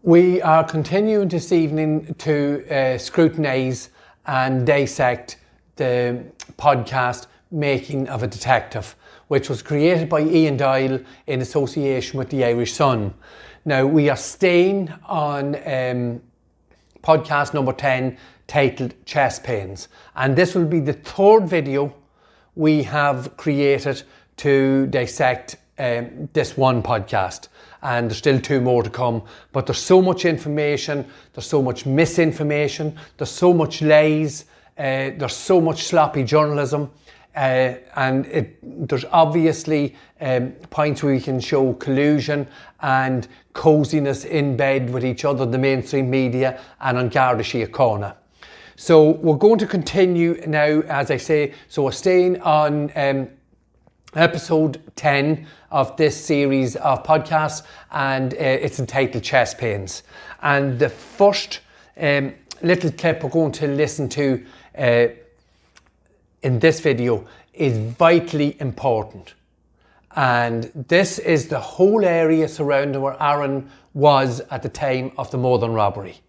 We are continuing this evening to scrutinise and dissect the podcast Making of a Detective, which was created by Ian Doyle in association with the Irish Sun. Now, we are staying on podcast number 10, titled Chest Pains, and this will be the third video we have created to dissect this one podcast, and there's still two more to come, but there's so much information, there's so much misinformation, there's so much lies, there's so much sloppy journalism, and there's obviously points where we can show collusion and coziness in bed with each other, the mainstream media and on Garda Síochána. So we're going to continue now, as I say, so we're staying on episode 10 of this series of podcasts, and it's entitled Chest Pains. And the first little clip we're going to listen to in this video is vitally important. And this is the whole area surrounding where Aaron was at the time of the Northern robbery,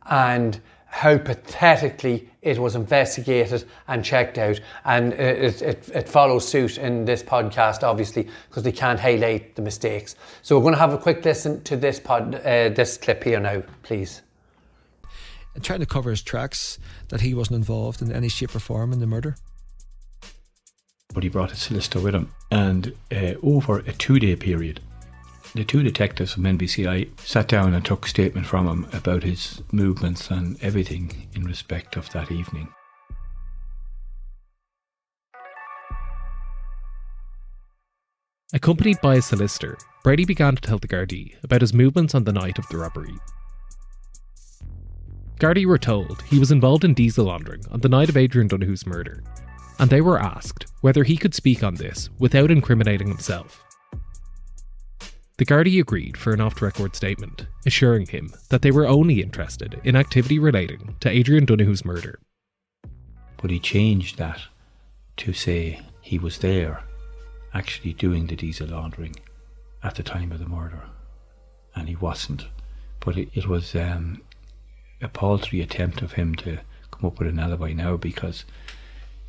and how pathetically it was investigated and checked out. And it follows suit in this podcast, obviously, because they can't highlight the mistakes. So we're going to have a quick listen to this this clip here now, please. And trying to cover his tracks that he wasn't involved in any shape or form in the murder. But he brought a solicitor with him, and over a 2-day period, the two detectives from NBCI sat down and took a statement from him about his movements and everything in respect of that evening. Accompanied by a solicitor, Brady began to tell the Gardaí about his movements on the night of the robbery. Gardaí were told he was involved in diesel laundering on the night of Adrian Donoghue's murder, and they were asked whether he could speak on this without incriminating himself. The Gardaí agreed for an off-the-record statement, assuring him that they were only interested in activity relating to Adrian Donoghue's murder. But he changed that to say he was there, actually doing the diesel laundering at the time of the murder, and he wasn't. But it was a paltry attempt of him to come up with an alibi now, because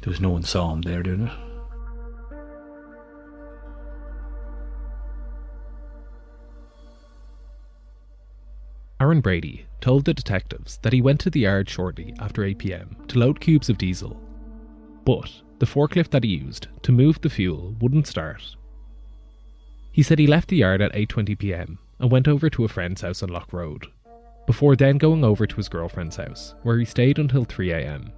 there was no one saw him there doing it. Aaron Brady told the detectives that he went to the yard shortly after 8 p.m. to load cubes of diesel, but the forklift that he used to move the fuel wouldn't start. He said he left the yard at 8:20 p.m. and went over to a friend's house on Loch Road, before then going over to his girlfriend's house, where he stayed until 3 a.m.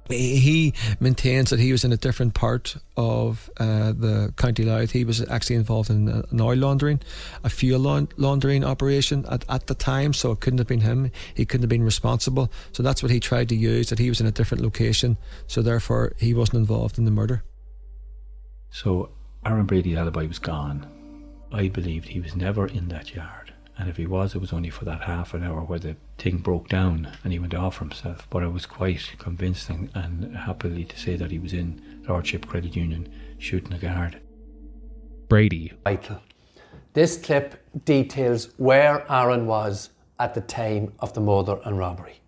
He maintains that he was in a different part of the County Louth. He was actually involved in an oil laundering, a fuel laundering operation at the time, so it couldn't have been him. He couldn't have been responsible. So that's what he tried to use, that he was in a different location, so therefore he wasn't involved in the murder. So Aaron Brady's alibi was gone. I believed he was never in that yard. And if he was, it was only for that half an hour where the thing broke down and he went off for himself. But I was quite convincing and happily to say that he was in Lordship Credit Union shooting a guard. Brady. Vital. This clip details where Aaron was at the time of the murder and robbery.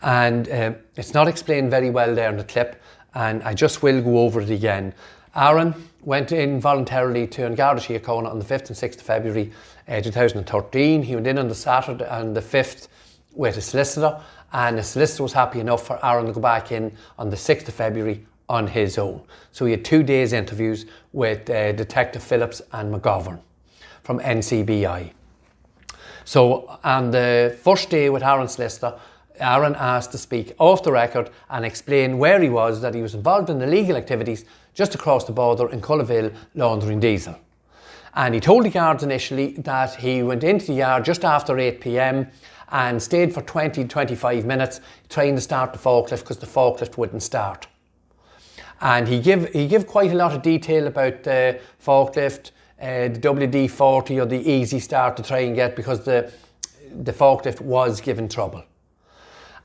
And it's not explained very well there in the clip, and I just will go over it again. Aaron went in voluntarily to Garda Síochána on the 5th and 6th of February 2013. He went in on the Saturday and the 5th with a solicitor, and the solicitor was happy enough for Aaron to go back in on the 6th of February on his own. So he had 2 days interviews with Detective Phillips and McGovern from NCBI. So on the first day with Aaron's solicitor, Aaron asked to speak off the record and explain where he was, that he was involved in illegal activities just across the border in Cullaville laundering diesel. And he told the guards initially that he went into the yard just after 8 p.m. and stayed for 20-25 minutes trying to start the forklift because the forklift wouldn't start. And he give quite a lot of detail about the forklift, the WD-40 or the Easy Start to try and get, because the forklift was given trouble.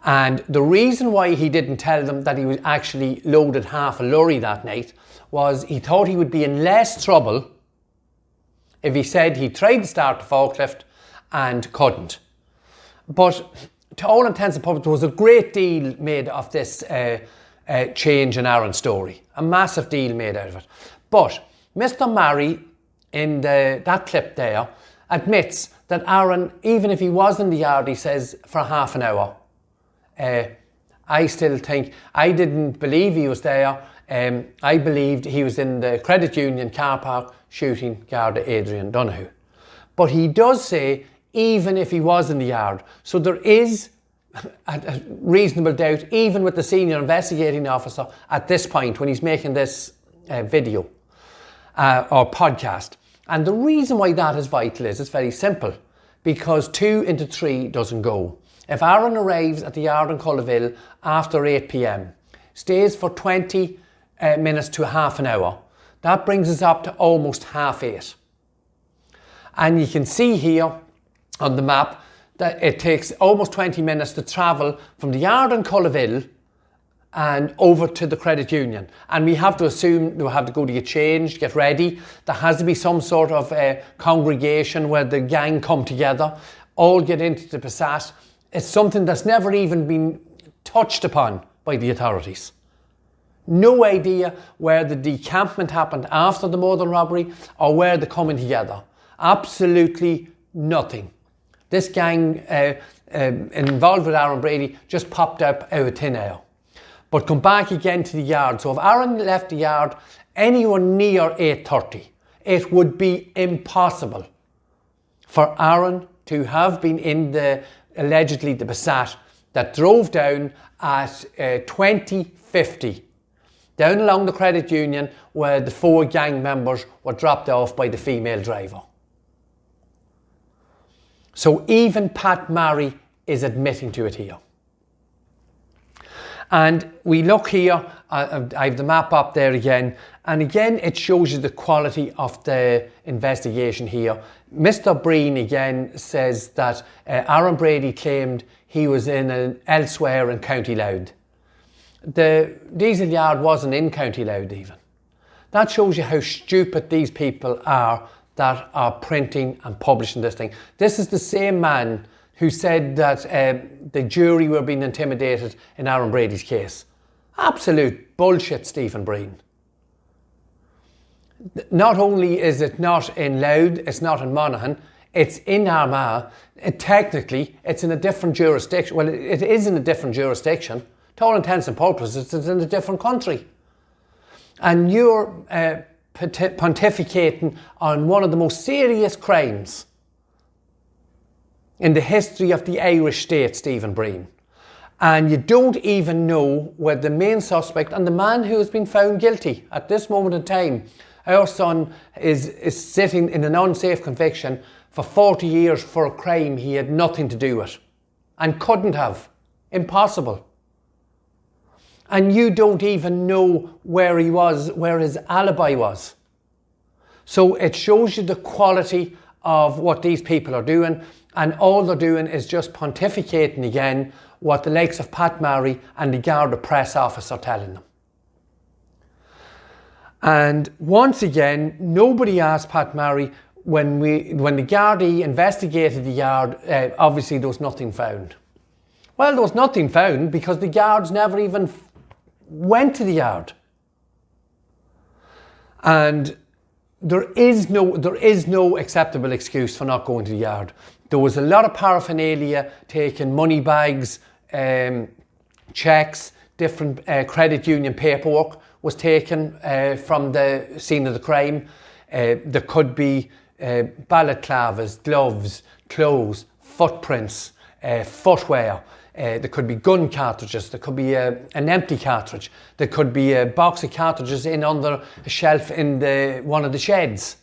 And the reason why he didn't tell them that he was actually loaded half a lorry that night was he thought he would be in less trouble if he said he tried to start the forklift and couldn't. But to all intents and purposes, there was a great deal made of this change in Aaron's story. A massive deal made out of it. But Mr. Murray, in that clip there, admits that Aaron, even if he was in the yard, he says, for half an hour, I still think, I didn't believe he was there. I believed he was in the credit union car park shooting Garda Adrian Donoghue. But he does say, even if he was in the yard. So there is a reasonable doubt, even with the senior investigating officer at this point, when he's making this video or podcast. And the reason why that is vital is it's very simple, because 2 into 3 doesn't go. If Aaron arrives at the yard in Cullaville after 8 p.m, stays for 20 minutes to half an hour, that brings us up to almost 8:30. And you can see here on the map that it takes almost 20 minutes to travel from the yard in Cullaville and over to the credit union. And we have to assume they'll have to go to get changed, get ready. There has to be some sort of congregation where the gang come together, all get into the Passat. It's something that's never even been touched upon by the authorities. No idea where the decampment happened after the murder robbery or where they're coming together. Absolutely nothing. This gang involved with Aaron Brady just popped up out of thin air. But come back again to the yard. So if Aaron left the yard anywhere near 8:30, it would be impossible for Aaron to have been in allegedly the Passat that drove down at 20:50 down along the credit union where the 4 gang members were dropped off by the female driver. So even Pat Murray is admitting to it here. And we look here, I have the map up there again, and again it shows you the quality of the investigation here. Mr. Breen again says that Aaron Brady claimed he was in elsewhere in County Louth. The diesel yard wasn't in County Louth even. That shows you how stupid these people are that are printing and publishing this thing. This is the same man who said that the jury were being intimidated in Aaron Brady's case. Absolute bullshit, Stephen Breen. Not only is it not in Louth, it's not in Monaghan, it's in Armagh. Technically, it's in a different jurisdiction. Well, it is in a different jurisdiction. To all intents and purposes, it's in a different country. And you're pontificating on one of the most serious crimes in the history of the Irish state, Stephen Breen. And you don't even know where the main suspect and the man who has been found guilty at this moment in time, our son is sitting in an unsafe conviction for 40 years for a crime he had nothing to do with and couldn't have. Impossible. And you don't even know where he was, where his alibi was. So it shows you the quality of what these people are doing, and all they're doing is just pontificating again what the likes of Pat Murray and the Garda press office are telling them. And once again, nobody asked Pat Murray when the Gardaí investigated the yard, obviously there was nothing found. Well, there was nothing found because the guards never even went to the yard. And there is no acceptable excuse for not going to the yard. There was a lot of paraphernalia taken, money bags, cheques, different credit union paperwork was taken from the scene of the crime. There could be balaclavas, gloves, clothes, footprints, footwear. There could be gun cartridges, there could be an empty cartridge, there could be a box of cartridges in under a shelf in one of the sheds.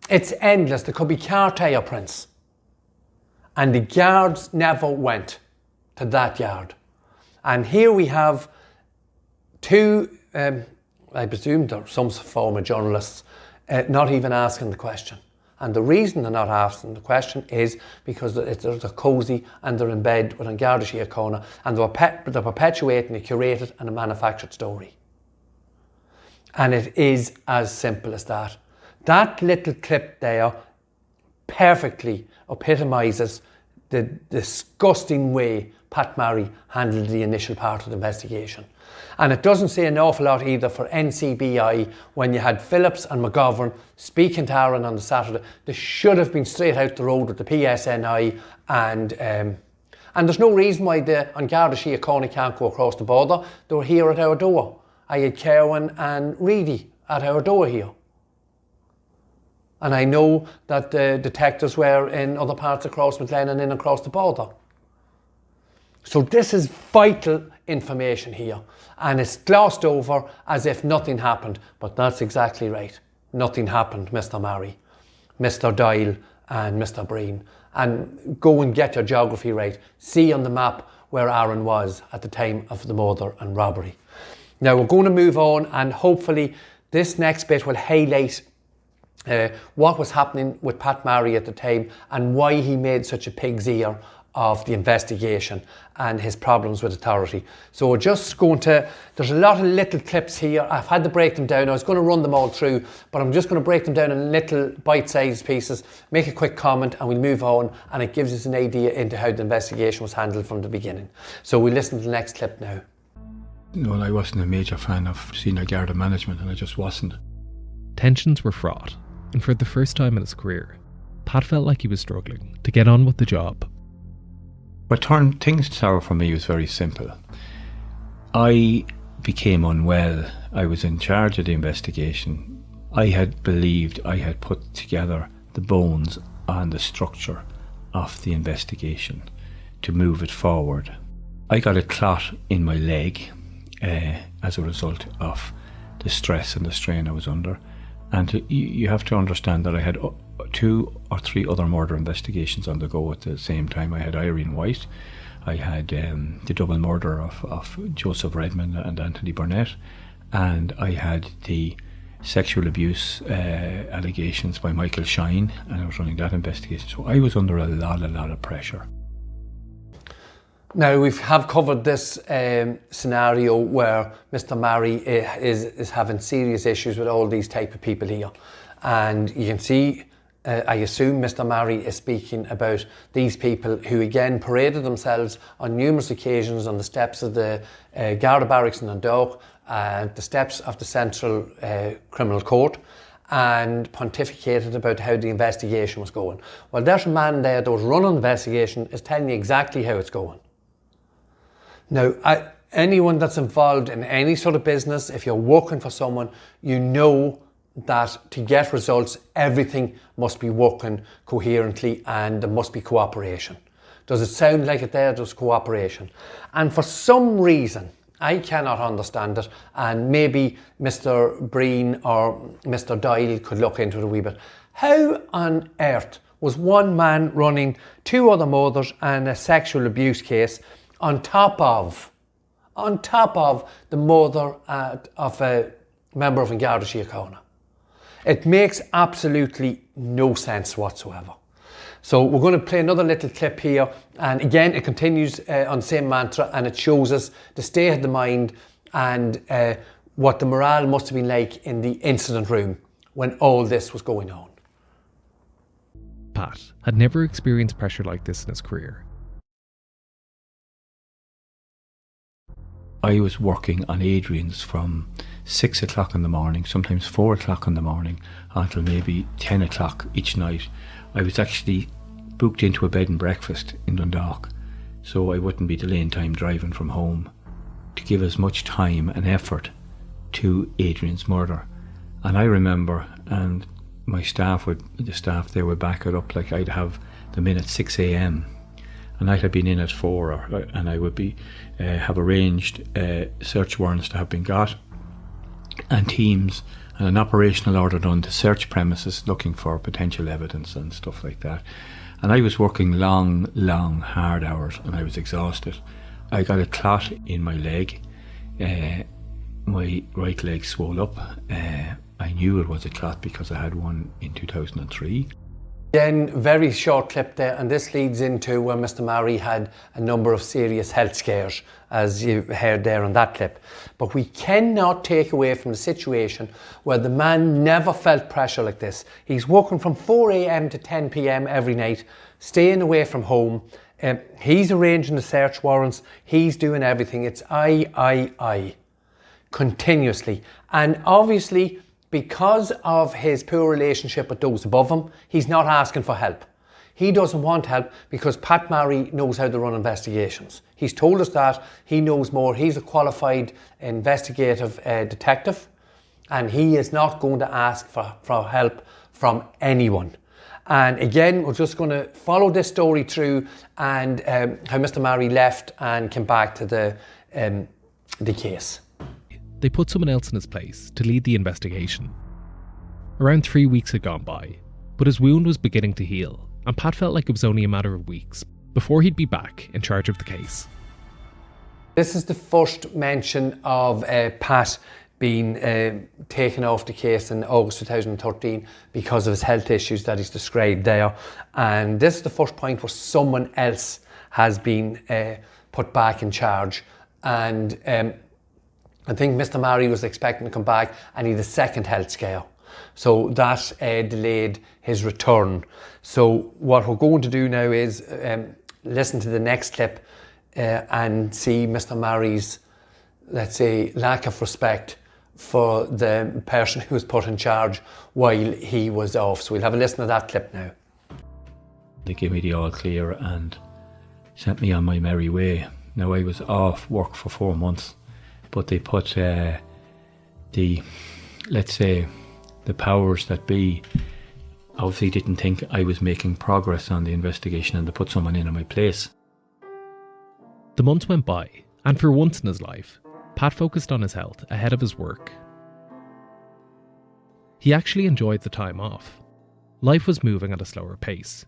It's endless. There could be car tyre prints. And the guards never went to that yard. And here we have 2, I presume they're some former journalists, not even asking the question. And the reason they're not asking the question is because they're cosy and they're in bed with an Garda Síochána and they're perpetuating a curated and a manufactured story. And it is as simple as that. That little clip there perfectly epitomises the disgusting way Pat Marry handled the initial part of the investigation. And it doesn't say an awful lot either for NCBI when you had Phillips and McGovern speaking to Aaron on the Saturday. They should have been straight out the road with the PSNI, and there's no reason why the An Garda Síochána can't go across the border. They were here at our door. I had Kerwin and Reedy at our door here. And I know that the detectives were in other parts across McLean and in across the border. So this is vital information here, and it's glossed over as if nothing happened, but that's exactly right. Nothing happened, Mr. Marry, Mr. Doyle and Mr. Breen. And go and get your geography right. See on the map where Aaron was at the time of the murder and robbery. Now we're going to move on, and hopefully this next bit will highlight what was happening with Pat Marry at the time and why he made such a pig's ear of the investigation and his problems with authority. So we're just going to, there's a lot of little clips here. I've had to break them down. I was going to run them all through, but I'm just going to break them down in little bite-sized pieces, make a quick comment, and we'll move on, and it gives us an idea into how the investigation was handled from the beginning. So we'll listen to the next clip now. No, I wasn't a major fan of senior Garda management, and I just wasn't. Tensions were fraught, and for the first time in his career, Pat felt like he was struggling to get on with the job. What turned things sour for me was very simple. I became unwell. I was in charge of the investigation. I had believed I had put together the bones and the structure of the investigation to move it forward. I got a clot in my leg as a result of the stress and the strain I was under. And you have to understand that I had 2 or 3 other murder investigations on the go at the same time. I had Irene White, I had the double murder of Joseph Redmond and Anthony Burnett, and I had the sexual abuse allegations by Michael Shine, and I was running that investigation. So I was under a lot of pressure. Now, we have covered this scenario where Mr. Marry is having serious issues with all these type of people here. And you can see, I assume Mr. Marry is speaking about these people who again paraded themselves on numerous occasions on the steps of the Garda Barracks in Dundalk, the steps of the Central Criminal Court, and pontificated about how the investigation was going. Well, there's a man there that was running the investigation is telling you exactly how it's going. Now, anyone that's involved in any sort of business, if you're working for someone, you know that to get results, everything must be working coherently and there must be cooperation. Does it sound like it there? There's cooperation. And for some reason, I cannot understand it, and maybe Mr. Breen or Mr. Doyle could look into it a wee bit. How on earth was one man running 2 other murders and a sexual abuse case on top of the murder of a member of An Garda Síochána? It makes absolutely no sense whatsoever. So we're going to play another little clip here, and again it continues on the same mantra, and it shows us the state of the mind and what the morale must have been like in the incident room when all this was going on. Pat had never experienced pressure like this in his career. I was working on Adrian's from 6 o'clock in the morning, sometimes 4 o'clock in the morning, until maybe 10 o'clock each night. I was actually booked into a bed and breakfast in Dundalk, so I wouldn't be delaying time driving from home to give as much time and effort to Adrian's murder. And I remember, and my staff they would back it up, like I'd have them in at 6 a.m. and I'd have been in at 4, and I would be have arranged search warrants to have been got, and teams and an operational order done to search premises looking for potential evidence and stuff like that. And I was working long, hard hours, and I was exhausted. I got a clot in my leg. My right leg swelled up. I knew it was a clot because I had one in 2003. Again, very short clip there, and this leads into where Mr. Murray had a number of serious health scares, as you heard there on that clip. But we cannot take away from the situation where the man never felt pressure like this. He's working from 4 a.m. to 10 p.m. every night, staying away from home. He's arranging the search warrants. He's doing everything. It's I, continuously. And obviously, because of his poor relationship with those above him, he's not asking for help. He doesn't want help because Pat Murray knows how to run investigations. He's told us that. He knows more. He's a qualified investigative detective, and he is not going to ask for help from anyone. And again, we're just going to follow this story through and how Mr. Murray left and came back to the case. They put someone else in his place to lead the investigation. Around 3 weeks had gone by, but his wound was beginning to heal, and Pat felt like it was only a matter of weeks before he'd be back in charge of the case. This is the first mention of Pat being taken off the case in August 2013 because of his health issues that he's described there. And this is the first point where someone else has been put back in charge. And I think Mr. Murray was expecting to come back and he had a second health scare. So that delayed his return. So what we're going to do now is listen to the next clip and see Mr. Murray's, let's say, lack of respect for the person who was put in charge while he was off. So we'll have a listen to that clip now. They gave me the all clear and sent me on my merry way. Now I was off work for 4 months, but they put let's say, the powers that be obviously didn't think I was making progress on the investigation, and they put someone in my place. The months went by, and for once in his life, Pat focused on his health ahead of his work. He actually enjoyed the time off. Life was moving at a slower pace,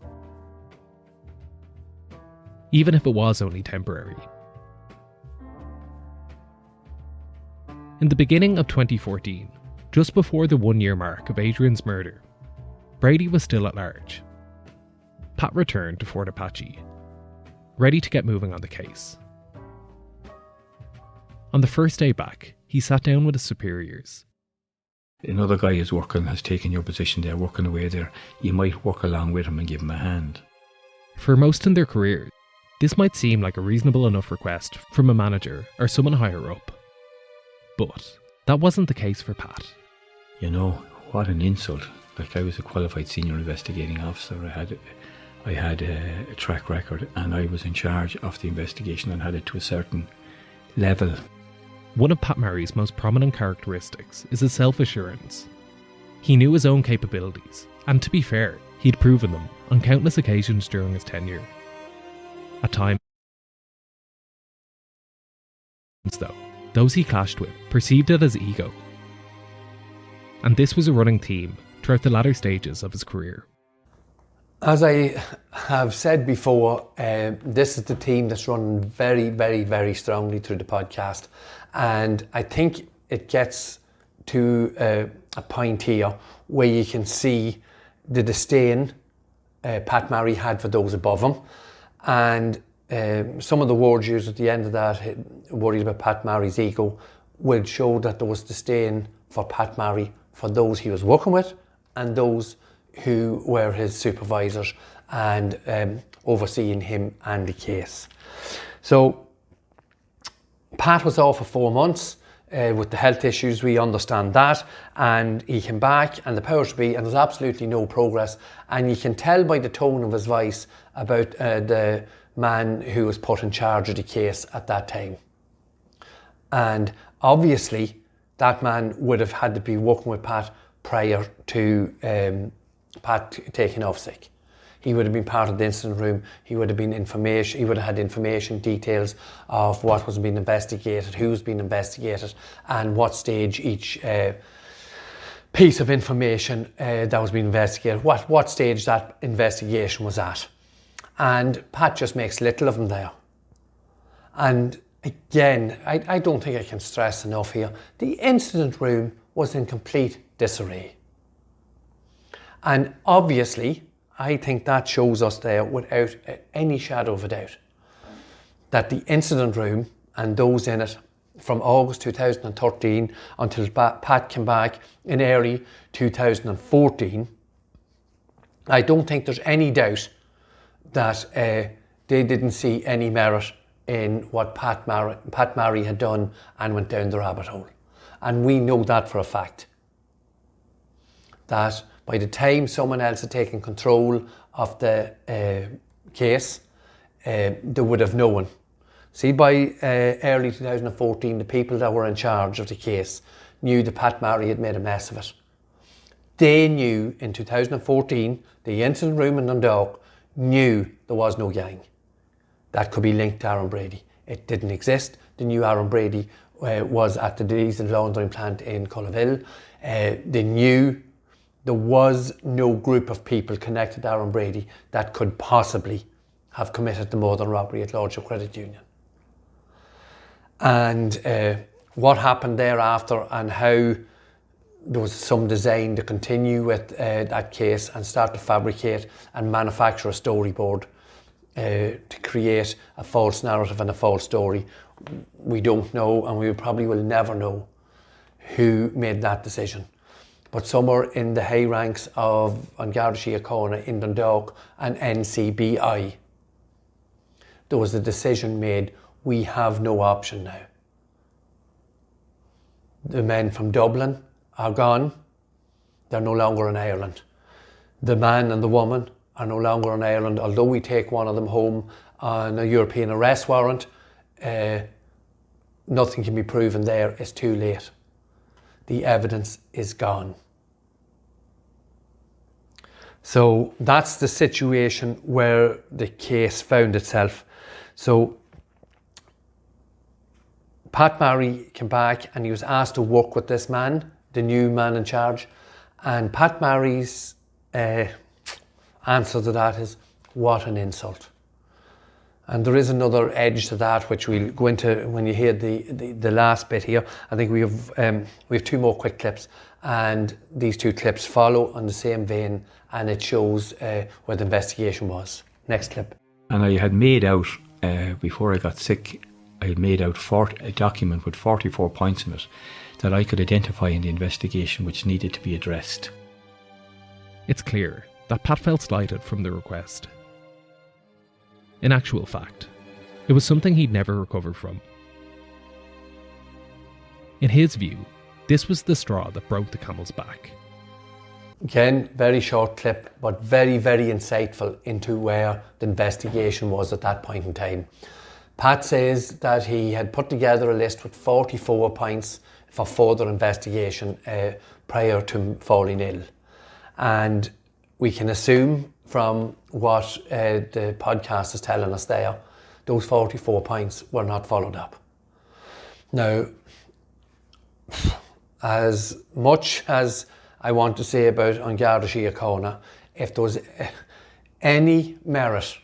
even if it was only temporary. In the beginning of 2014, just before the 1-year mark of Adrian's murder, Brady was still at large. Pat returned to Fort Apache, ready to get moving on the case. On the first day back, he sat down with his superiors. Another guy is working, has taken your position there, working away there. You might work along with him and give him a hand. For most in their careers, this might seem like a reasonable enough request from a manager or someone higher up. But that wasn't the case for Pat. You know, what an insult. Like, I was a qualified senior investigating officer. I had a track record, and I was in charge of the investigation and had it to a certain level. One of Pat Murray's most prominent characteristics is his self-assurance. He knew his own capabilities, and to be fair, he'd proven them on countless occasions during his tenure. At times, though, those he clashed with perceived it as ego. And this was a running theme throughout the latter stages of his career. As I have said before, this is the team that's running very, very, very strongly through the podcast. And I think it gets to a point here where you can see the disdain Pat Murray had for those above him. And some of the words used at the end of that, worried about Pat Murray's ego, would show that there was disdain for Pat Murray for those he was working with and those who were his supervisors and overseeing him and the case. So Pat was off for 4 months with the health issues, we understand that, and he came back and the powers to be, and there's absolutely no progress, and you can tell by the tone of his voice about the man who was put in charge of the case at that time. And obviously that man would have had to be working with Pat prior to Pat taking off sick. He would have been part of the incident room. He would have been information. He would have had information, details of what was being investigated, who's being investigated, and what stage each piece of information that was being investigated, what stage that investigation was at. And Pat just makes little of him there. And again, I don't think I can stress enough here, the incident room was in complete disarray. And obviously, I think that shows us there without any shadow of a doubt that the incident room and those in it from August 2013 until Pat came back in early 2014, I don't think there's any doubt that they didn't see any merit in what Pat Marry had done and went down the rabbit hole. And we know that for a fact. That by the time someone else had taken control of the case, they would have known. See, by early 2014, the people that were in charge of the case knew that Pat Marry had made a mess of it. They knew in 2014, the incident room in Dundalk knew there was no gang that could be linked to Aaron Brady. It didn't exist. They knew Aaron Brady was at the diesel laundering plant in Cullaville. They knew there was no group of people connected to Aaron Brady that could possibly have committed the murder and robbery at Lordship Credit Union. And what happened thereafter and how there was some design to continue with that case and start to fabricate and manufacture a storyboard to create a false narrative and a false story. We don't know, and we probably will never know who made that decision. But somewhere in the high ranks of An Garda Síochána in Dundalk and NCBI, there was a decision made, we have no option now. The men from Dublin are gone, they're no longer in Ireland. The man and the woman are no longer in Ireland, although we take one of them home on a European arrest warrant, nothing can be proven there, it's too late. The evidence is gone. So that's the situation where the case found itself. So Pat Marry came back and he was asked to work with this man, the new man in charge, and Pat Marry's answer to that is, what an insult. And there is another edge to that which we'll go into when you hear the last bit here. I think we have two more quick clips, and these two clips follow on the same vein, and it shows where the investigation was. Next clip. And I had made out, before I got sick, I had made out a document with 44 points in it that I could identify in the investigation which needed to be addressed. It's clear that Pat felt slighted from the request. In actual fact, it was something he'd never recovered from. In his view, this was the straw that broke the camel's back. Again, very short clip, but very, very insightful into where the investigation was at that point in time. Pat says that he had put together a list with 44 points for further investigation prior to falling ill. And we can assume from what the podcast is telling us there, those 44 points were not followed up. Now, as much as I want to say about An Garda Síochána, if there was any merit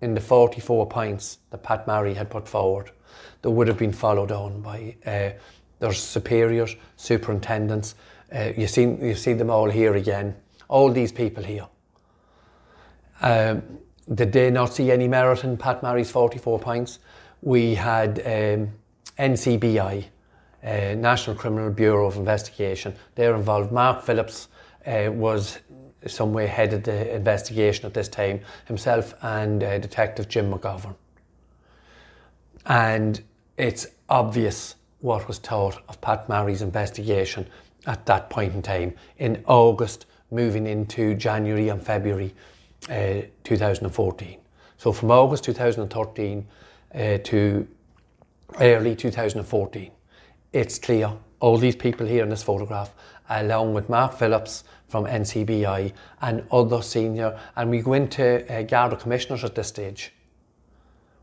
in the 44 points that Pat Marry had put forward, they would have been followed on by their superiors, superintendents. You see them all here again, all these people here. Did they not see any merit in Pat Marry's 44 points? We had NCBI, National Criminal Bureau of Investigation. They're involved. Mark Phillips was some way headed the investigation at this time, himself and Detective Jim McGovern. And it's obvious what was thought of Pat Marry's investigation at that point in time, in August, moving into January and February 2014. So from August 2013 to early 2014, it's clear, all these people here in this photograph, along with Mark Phillips from NCBI and other senior, and we go into Garda commissioners at this stage,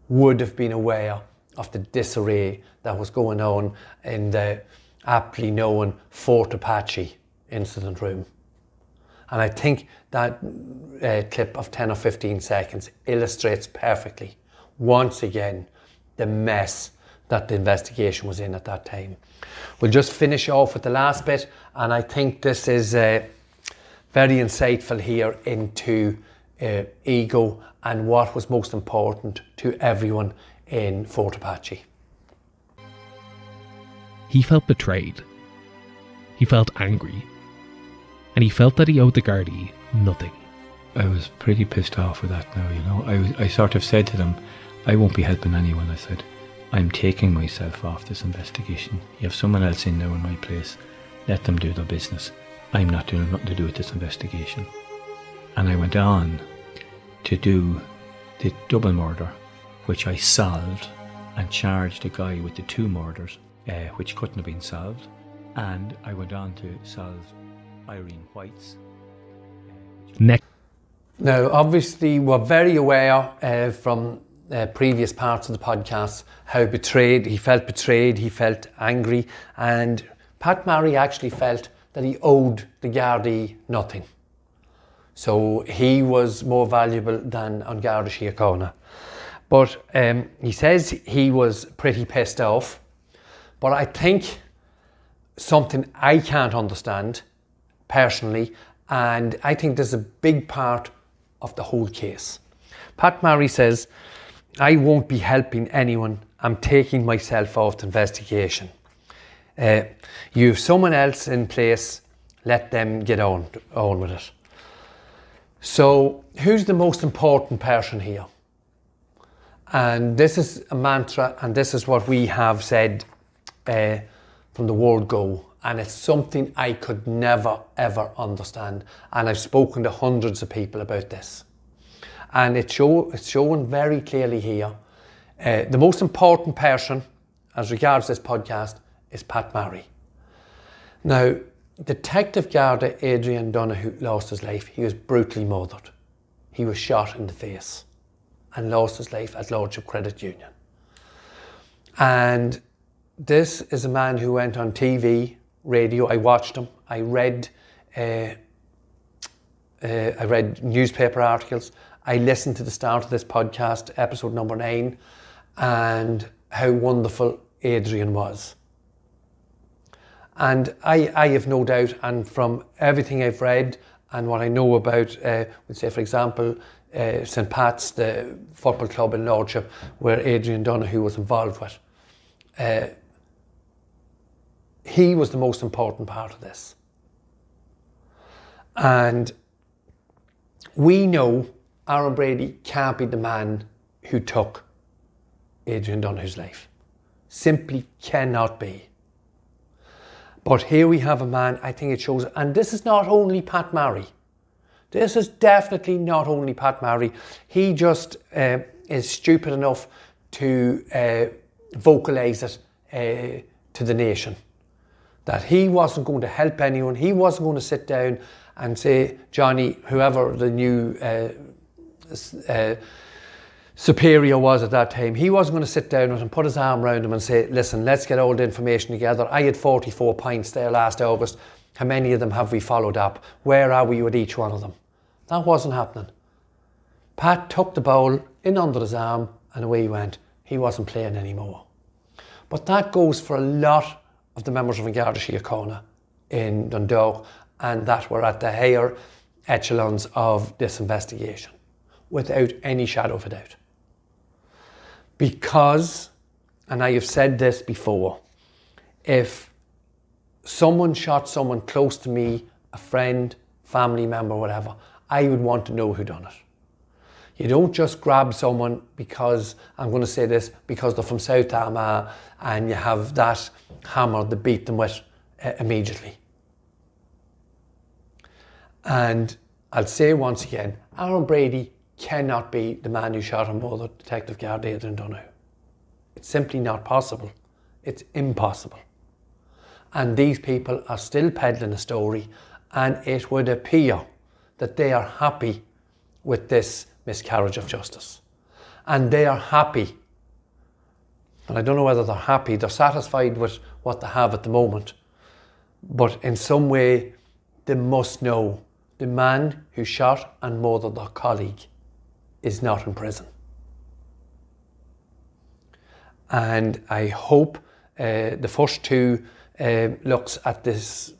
would have been aware of the disarray that was going on in the aptly known Fort Apache incident room. And I think that clip of 10 or 15 seconds illustrates perfectly, once again, the mess that the investigation was in at that time. We'll just finish off with the last bit, and I think this is very insightful here into ego and what was most important to everyone in Fort Apache. He felt betrayed. He felt angry. And he felt that he owed the Gardaí nothing. I was pretty pissed off with that now, you know. I sort of said to them, I won't be helping anyone. I said, I'm taking myself off this investigation. You have someone else in now in my place. Let them do their business. I'm not doing nothing to do with this investigation. And I went on to do the double murder, which I solved, and charged the guy with the 2 murders, which couldn't have been solved. And I went on to solve Irene White's. Next. Now, obviously, we're very aware from previous parts of the podcast how he felt angry, and Pat Marry actually felt that he owed the Gardaí nothing. So he was more valuable than An Garda Síochána. But he says he was pretty pissed off. But I think something I can't understand personally, and I think there's a big part of the whole case. Pat Marry says, I won't be helping anyone. I'm taking myself off the investigation. You have someone else in place, let them get on with it. So who's the most important person here? And this is a mantra, and this is what we have said from the word go. And it's something I could never, ever understand. And I've spoken to hundreds of people about this. And it's showing very clearly here. The most important person, as regards this podcast, is Pat Marry. Now, Detective Garda Adrian Donoghue lost his life. He was brutally murdered. He was shot in the face and lost his life at Lordship Credit Union. And this is a man who went on TV, radio. I watched him. I read newspaper articles. I listened to the start of this podcast, episode number 9, and how wonderful Adrian was. And I have no doubt, and from everything I've read and what I know about, we'd say, for example, St. Pat's, the football club in Lordship, where Adrian Donoghue was involved with, he was the most important part of this. And we know Aaron Brady can't be the man who took Adrian Donoghue's life. Simply cannot be. But here we have a man, I think it shows, and this is not only Pat Marry. This is definitely not only Pat Marry. He just is stupid enough to vocalise it to the nation. That he wasn't going to help anyone. He wasn't going to sit down and say, Johnny, whoever the new superior was at that time, he wasn't going to sit down with him, put his arm around him and say, listen, let's get all the information together. I had 44 pints there last August. How many of them have we followed up? Where are we with each one of them? That wasn't happening. Pat took the bowl in under his arm and away he went. He wasn't playing anymore. But that goes for a lot of the members of An Garda Síochána in Dundalk, and that were at the higher echelons of this investigation, without any shadow of a doubt. Because, and I have said this before, if someone shot someone close to me, a friend, family member, whatever, I would want to know who done it. You don't just grab someone because, I'm going to say this, because they're from South Armagh and you have that hammer to beat them with immediately. And I'll say once again, Aaron Brady cannot be the man who shot and murdered Detective Garda Adrian Donoghue. It's simply not possible. It's impossible. And these people are still peddling a story, and it would appear that they are happy with this miscarriage of justice. And they are happy. And I don't know whether they're happy, they're satisfied with what they have at the moment. But in some way, they must know the man who shot and murdered their colleague is not in prison. And I hope the first 2 looks at this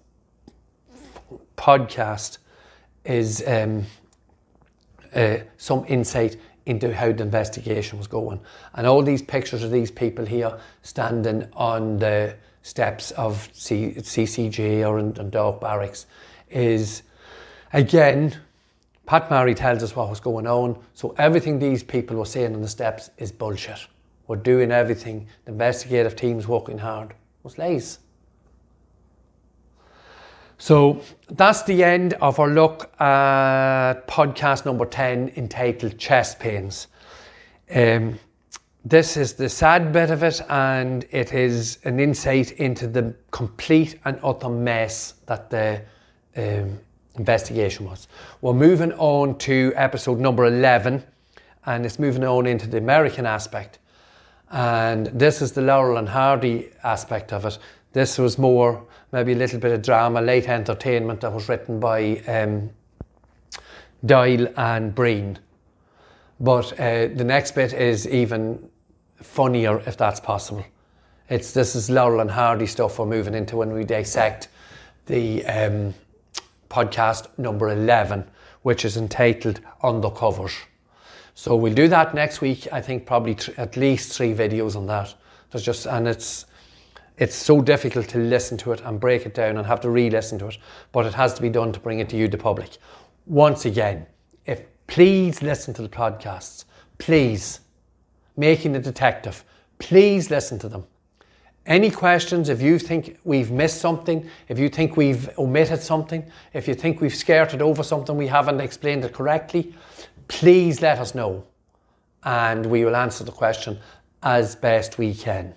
podcast is some insight into how the investigation was going. And all these pictures of these people here standing on the steps of CCJ or in Dock Barracks is, again, Pat Murray tells us what was going on. So everything these people were saying on the steps is bullshit. We're doing everything. The investigative team's working hard. It was lies. So that's the end of our look at podcast number 10 entitled Chest Pains. This is the sad bit of it, and it is an insight into the complete and utter mess that the investigation was. We're moving on to episode number 11, and it's moving on into the American aspect. And this is the Laurel and Hardy aspect of it. This was more, maybe a little bit of drama, late entertainment that was written by Doyle and Breen. But the next bit is even funnier, if that's possible. This is Laurel and Hardy stuff we're moving into when we dissect the podcast number 11, which is entitled Undercovers. So we'll do that next week. I think probably at least 3 videos on that. It's so difficult to listen to it and break it down and have to re-listen to it, but it has to be done to bring it to you, the public. Once again, please listen to the podcasts. Please. Making the Detective. Please listen to them. Any questions, if you think we've missed something, if you think we've omitted something, if you think we've skirted over something, we haven't explained it correctly, please let us know and we will answer the question as best we can.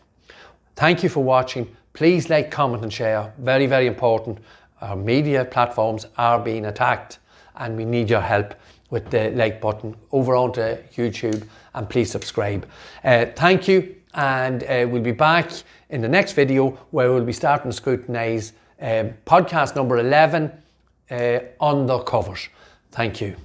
Thank you for watching. Please like, comment and share. Very, very important. Our media platforms are being attacked and we need your help with the like button over onto YouTube, and please subscribe. Thank you, and we'll be back in the next video where we'll be starting to scrutinise podcast number 11, Undercovers. Thank you.